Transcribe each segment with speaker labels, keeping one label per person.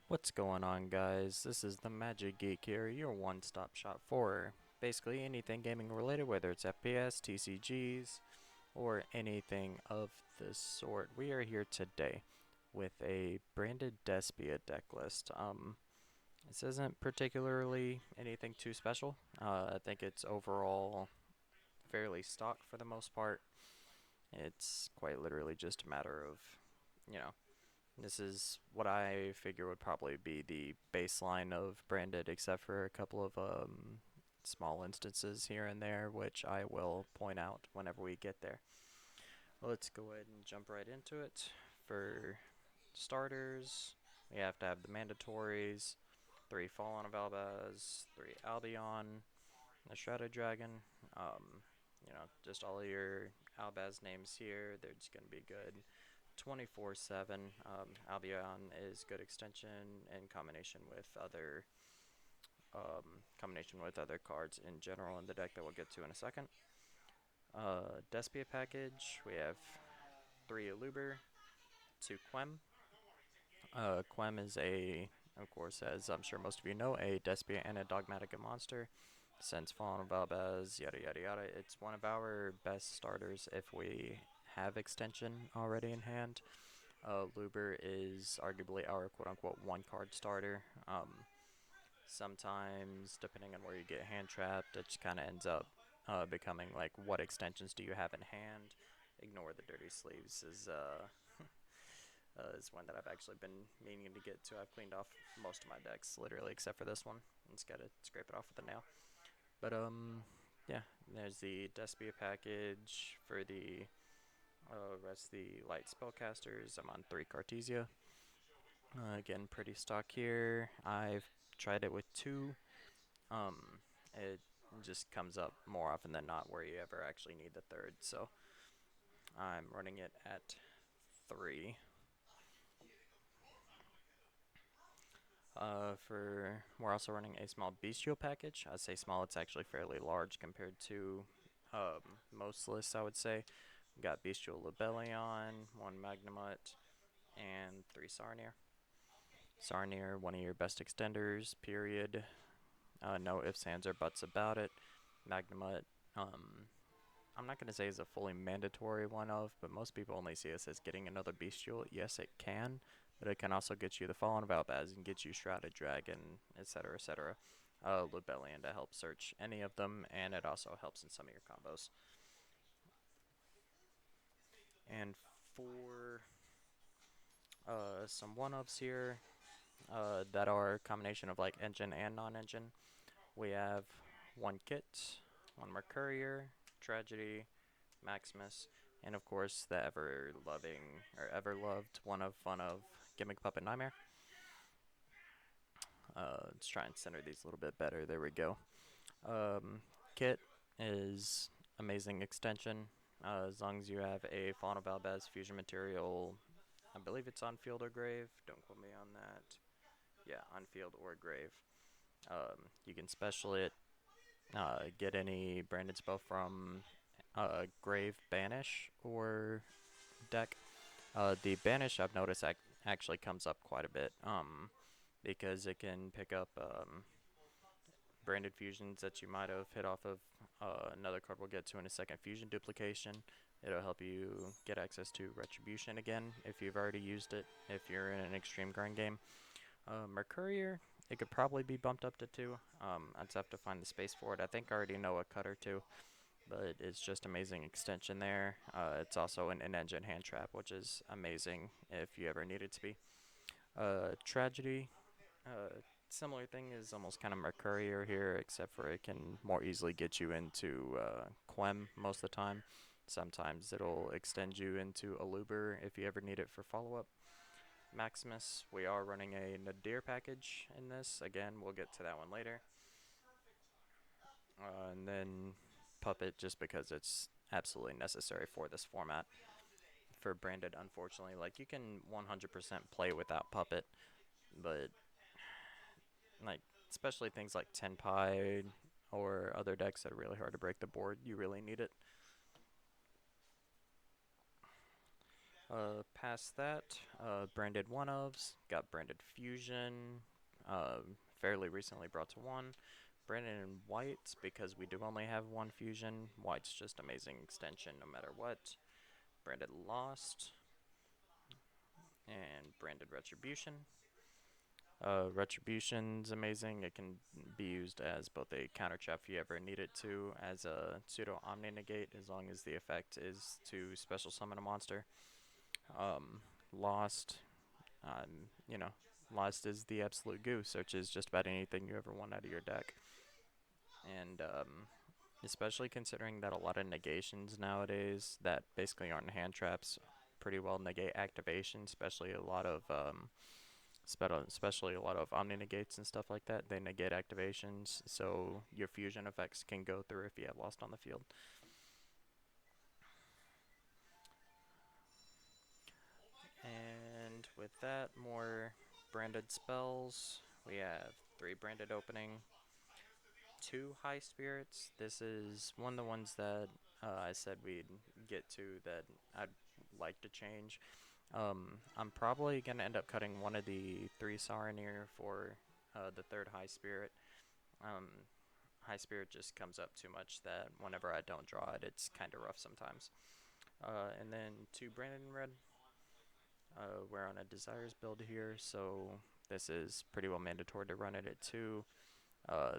Speaker 1: What's going on, guys? This is the Magic Geek here, your one-stop shop for basically anything gaming related, whether it's FPS, TCGs, or anything of the sort. We are here today with a branded Despia deck list. This isn't particularly anything too special. I think it's overall fairly stock for the most part. It's quite literally just a matter of, you know, this is what I figure would probably be the baseline of branded, except for a couple of small instances here and there, which I will point out whenever we get there. Let's go ahead and jump right into it. For starters, we have to have the mandatories: 3 Fallen of Albaz, 3 Albion, a Shrouded Dragon. Just all of your Albaz names here, they're just going to be good 24/7. Albion is good extension in combination with other cards in general in the deck that we'll get to in a second. Despia package, we have 3 Aluber, 2 Quem. Quem is of course, as I'm sure most of you know, a Despia and a Dogmatica monster. Since Fallen of Albaz, yada yada yada, it's one of our best starters if we have extension already in hand. Luber is arguably our quote-unquote one-card starter. Sometimes, depending on where you get hand trapped, it just kind of ends up becoming like, what extensions do you have in hand? Ignore the dirty sleeves is one that I've actually been meaning to get to. I've cleaned off most of my decks, literally, except for this one. Just gotta scrape it off with a nail. But yeah, there's the Despia package for the rest of the light spellcasters. I'm on 3 Cartesia. Again, pretty stock here. I've tried it with 2. Um, it just comes up more often than not where you ever actually need the third. So I'm running it at 3. We're also running a small bestial package. I say small; it's actually fairly large compared to most lists, I would say. We got bestial Lebellion, 1 Magnemite, and 3 Sarnier. Sarnier, one of your best extenders, period. No ifs, ands, or buts about it. Magnemite, I'm not going to say is a fully mandatory one of, but most people only see this as getting another bestial. Yes, it can, but it can also get you the Fallen of Albaz and get you Shrouded Dragon, etc., etc. Lebellion to help search any of them, and it also helps in some of your combos. And for some one-ups here that are a combination of like engine and non-engine, we have 1 Kit, 1 Mercurier, Tragedy, Maximus, and of course the ever-loved one of fun of Gimmick Puppet Nightmare. Let's try and center these a little bit better. There we go. Kit is amazing extension. As long as you have a Fawn of Albaz fusion material, I believe it's on field or grave. Don't quote me on that. Yeah, on field or grave. You can special it, get any branded spell from Grave Banish or deck. The Banish, I've noticed, actually comes up quite a bit because it can pick up branded fusions that you might have hit off of another card we'll get to in a second, fusion duplication. It'll help you get access to Retribution again if you've already used it, if you're in an extreme grind game. Mercurier, it could probably be bumped up to 2. I'd just have to find the space for it. I think I already know a cut or 2, but it's just amazing extension there. It's also an in-engine hand trap, which is amazing if you ever need it to be. Tragedy, similar thing, is almost kind of Mercurier here, except for it can more easily get you into Quem most of the time. Sometimes it'll extend you into Aluber if you ever need it for follow-up. Maximus, we are running a Nadir package in this. Again, we'll get to that one later. And then Puppet, just because it's absolutely necessary for this format. For branded, unfortunately, like, you can 100% play without Puppet, but like, especially things like Tenpai or other decks that are really hard to break the board, you really need it. Past that, branded one-ofs, got branded fusion, uh, fairly recently brought to one. Branded in white, because we do only have one fusion. White's just amazing extension no matter what. Branded lost, and branded retribution. Retribution's amazing. It can be used as both a counter trap if you ever need it to, as a pseudo omni negate, as long as the effect is to special summon a monster. Um, Lost, you know, Lost is the absolute goo. Searches just about anything you ever want out of your deck, and especially considering that a lot of negations nowadays that basically aren't hand traps pretty well negate activation, especially a lot of especially a lot of omni negates and stuff like that. They negate activations, so your fusion effects can go through if you have Lost on the field. And with that, more branded spells. We have 3 branded opening, 2 high spirits. This is one of the ones that I said we'd get to that I'd like to change. I'm probably gonna end up cutting one of the 3 Saronir for the 3rd high spirit. Um, High spirit just comes up too much that whenever I don't draw it, it's kind of rough sometimes. And then 2 branded in red. We're on a desires build here, so this is pretty well mandatory to run it at 2.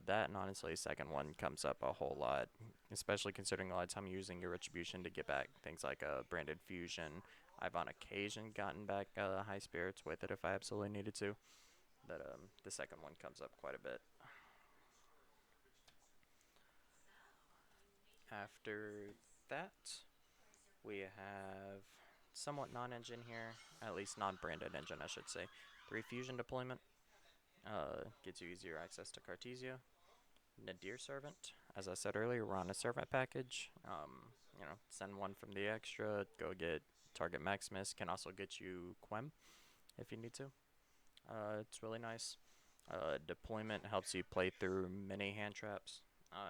Speaker 1: That and honestly, second one comes up a whole lot, especially considering a lot of time using your retribution to get back things like branded fusion. I've on occasion gotten back high spirits with it if I absolutely needed to. But the second one comes up quite a bit. After that, we have somewhat non-engine here, at least non-branded engine, I should say. 3 fusion deployment gets you easier access to Cartesia. Nadir Servant. As I said earlier, we're on a servant package. Send one from the extra, go get target Maximus. Can also get you Quem if you need to. It's really nice. Deployment helps you play through many hand traps.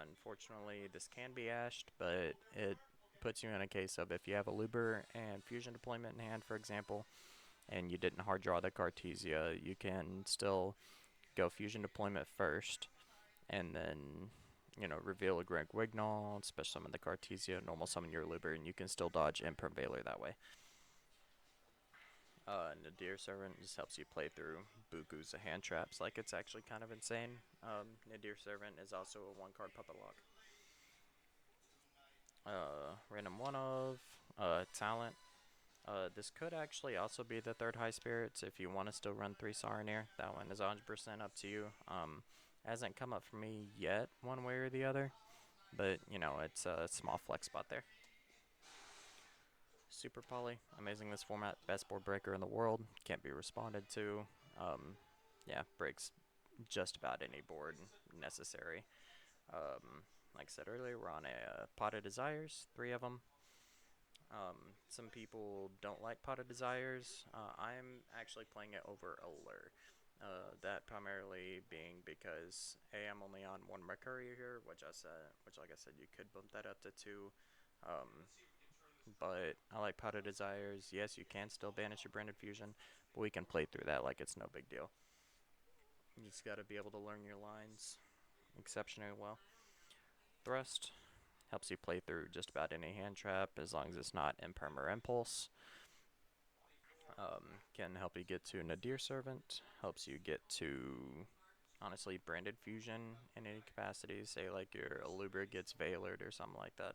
Speaker 1: Unfortunately, this can be ashed, but it puts you in a case of if you have a Luber and Fusion Deployment in hand, for example, and you didn't hard draw the Cartesia, you can still go Fusion Deployment first, and then reveal a Greg Wignall, special summon the Cartesia, normal summon your Luber, and you can still dodge Imperm Veiler that way. Nadir Servant just helps you play through bukus of hand traps, like it's actually kind of insane. Nadir Servant is also a 1-card puppet lock. Random one of talent. This could actually also be the 3rd high spirits if you want to still run 3 Saronir. That one is 100% up to you. Hasn't come up for me yet, one way or the other, but it's a small flex spot there. Super Poly, amazing this format, best board breaker in the world, can't be responded to. Yeah, breaks just about any board necessary. Like I said earlier, we're on a Pot of Desires, 3 of them. Some people don't like Pot of Desires. I'm actually playing it over Allure. That primarily being because I'm only on 1 Mercury here, which like I said, you could bump that up to 2. But I like Pot of Desires. Yes, you can still banish your branded fusion, but we can play through that like it's no big deal. You just gotta be able to learn your lines exceptionally well. Thrust helps you play through just about any hand trap as long as it's not Imperm or Impulse. Can help you get to Nadir Servant, helps you get to honestly branded fusion in any capacity. Say like your Alubra gets Veilered or something like that,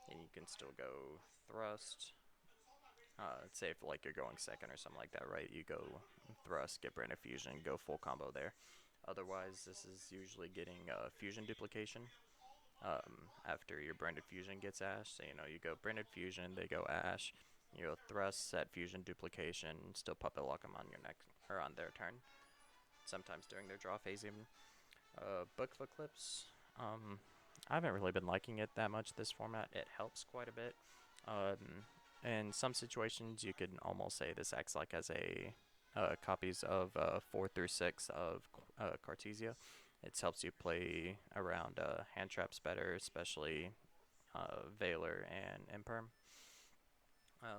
Speaker 1: and you can still go Thrust. Say if like you're going second or something like that, right? You go Thrust, get branded fusion, go full combo there. Otherwise, this is usually getting fusion duplication after your branded fusion gets Ash. So you go branded fusion, they go Ash. You go Thrust, set fusion duplication, still puppet lock them on your next or on their turn. Sometimes during their draw phase even. Book of Eclipse. I haven't really been liking it that much this format. It helps quite a bit. In some situations, you could almost say this acts like as a copies of 4 through 6 of Cartesia. It helps you play around hand traps better, especially Veiler and Imperm.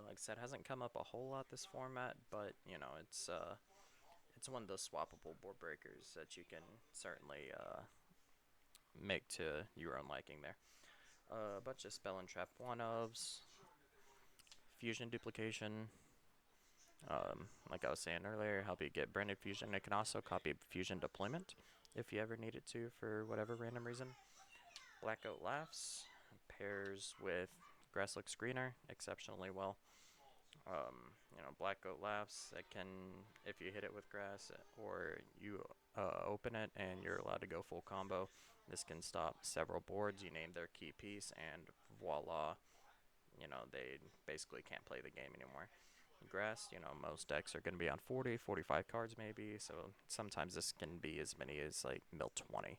Speaker 1: Like I said, hasn't come up a whole lot this format, but you know, it's one of those swappable board breakers that you can certainly make to your own liking there. A bunch of spell and trap one ofs, fusion duplication. Like I was saying earlier, help you get branded fusion. It can also copy fusion deployment if you ever need it to for whatever random reason. Blackout Laughs pairs with Grasslook Screener exceptionally well. Black Goat Laughs that can, if you hit it with grass or you open it and you're allowed to go full combo, this can stop several boards. You name their key piece, and voila, they basically can't play the game anymore. Grass, most decks are going to be on 40, 45 cards maybe, so sometimes this can be as many as like mill 20.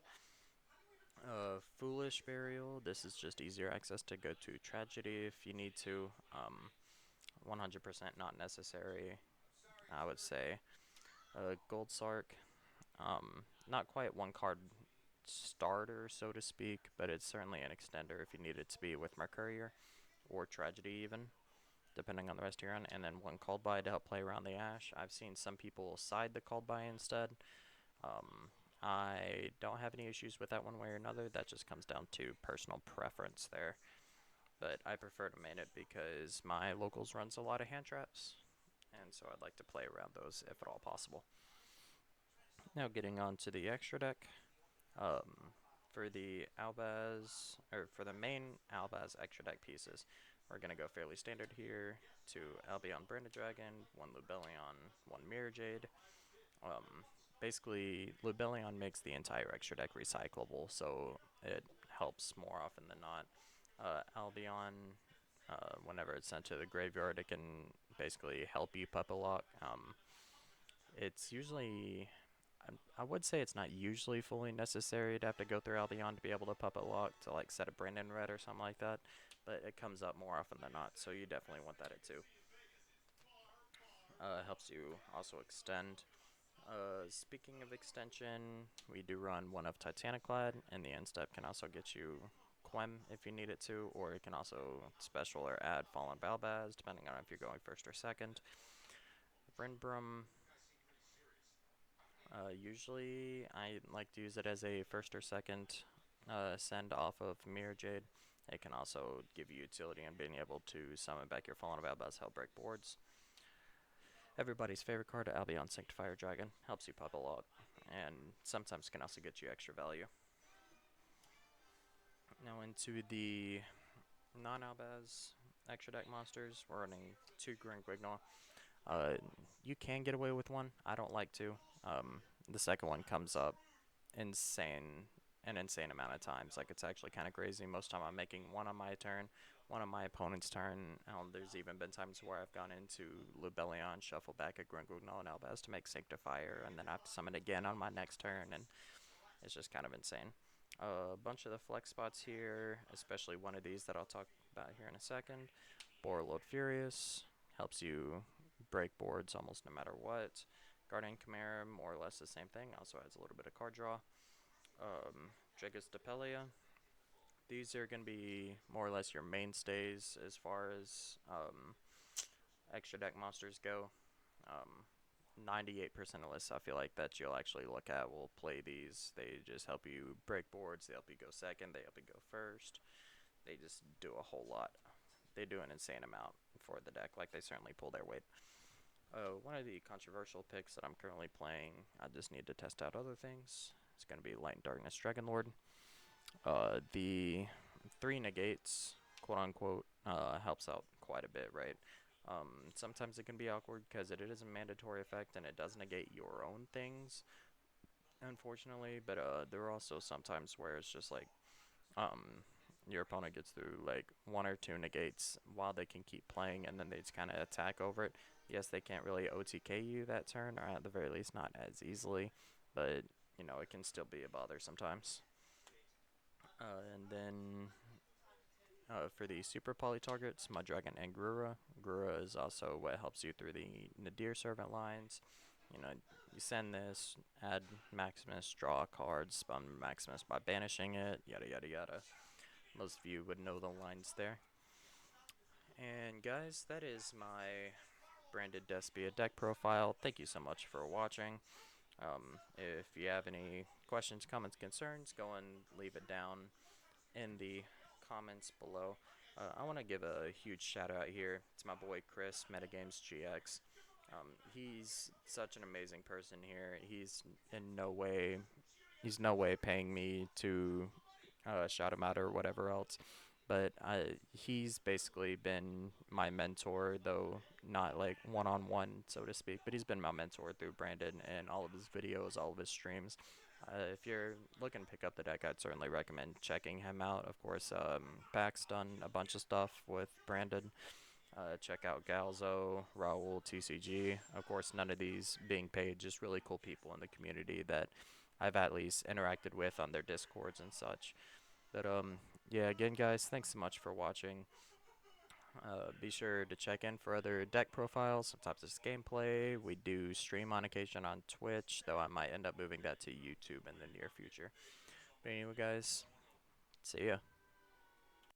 Speaker 1: Foolish Burial, this is just easier access to go to Tragedy if you need to. 100% not necessary, I would say. Gold Sark, not quite one card starter, so to speak, but it's certainly an extender if you need it to be with Mercurier or Tragedy even, depending on the rest of your run. And then one Called By to help play around the Ash. I've seen some people side the Called By instead. I don't have any issues with that one way or another. That just comes down to personal preference there. But I prefer to main it because my locals runs a lot of hand traps, and so I'd like to play around those if at all possible. Now getting on to the extra deck. For the Albaz, or for the main Albaz extra deck pieces, we're going to go fairly standard here. 2 Albion Branded Dragon, 1 Lubellion, 1 Mirror Jade. Um, Basically, Lubellion makes the entire extra deck recyclable, so it helps more often than not. Albion, whenever it's sent to the graveyard, it can basically help you puppet lock. It's usually, I would say it's not usually fully necessary to have to go through Albion to be able to puppet lock to like set a Brandon Red or something like that, but it comes up more often than not, so you definitely want that too. Helps you also extend. Speaking of extension, we do run one of Titaniclad, and the end step can also get you Quem if you need it to, or it can also special or add Fallen Balbaz, depending on if you're going first or second. Brynbrum, usually I like to use it as a first or second send off of Mirror Jade. It can also give you utility in being able to summon back your Fallen Balbaz Hellbreak boards. Everybody's favorite card, Albion Sanctifier Dragon, helps you puppet lock, and sometimes can also get you extra value. Now into the non-Albaz extra deck monsters, we're running 2 Grin Guignol. You can get away with one. I don't like to. The second one comes up an insane amount of times. Like, it's actually kind of crazy. Most time I'm making one on my turn, one on my opponent's turn. There's even been times where I've gone into Lubellion, shuffle back a Gringugnol and Albaz to make Sanctifier, and then I have to summon again on my next turn, and it's just kind of insane. A bunch of the flex spots here, especially one of these that I'll talk about here in a second. Borreload Furious helps you break boards almost no matter what. Guardian Chimera, more or less the same thing, also adds a little bit of card draw. Dragus Depelia, these are going to be more or less your mainstays as far as extra deck monsters go. 98% of lists I feel like that you'll actually look at will play these. They just help you break boards, they help you go second, they help you go first. They just do a whole lot. They do an insane amount for the deck, like they certainly pull their weight. One of the controversial picks that I'm currently playing, I just need to test out other things. It's going to be Light and Darkness Dragonlord. The 3 negates, quote unquote, helps out quite a bit, right? Sometimes it can be awkward because it is a mandatory effect and it does negate your own things, unfortunately. But there are also sometimes where it's just like your opponent gets through like 1 or 2 negates while they can keep playing, and then they just kind of attack over it. Yes, they can't really OTK you that turn, or at the very least not as easily, but it can still be a bother sometimes. And then for the super poly targets, Muddragon and Grura. Grura is also what helps you through the Nadir Servant lines. You send this, add Maximus, draw a card, spawn Maximus by banishing it, yada yada yada. Most of you would know the lines there. And guys, that is my branded Despia deck profile. Thank you so much for watching. If you have any questions, comments, concerns, go and leave it down in the comments below. I want to give a huge shout out here to my boy Chris, Metagames GX. He's such an amazing person here. In no way, he's no way paying me to shout him out or whatever else. But he's basically been my mentor, though not like one-on-one, so to speak. But he's been my mentor through Brandon and all of his videos, all of his streams. If you're looking to pick up the deck, I'd certainly recommend checking him out. Of course, Pack's done a bunch of stuff with Brandon. Check out Galzo, Raul, TCG. Of course, none of these being paid, just really cool people in the community that I've at least interacted with on their discords and such. But yeah, again, guys, thanks so much for watching. Be sure to check in for other deck profiles, sometimes it's gameplay. We do stream on occasion on Twitch, though I might end up moving that to YouTube in the near future. But anyway, guys, see ya.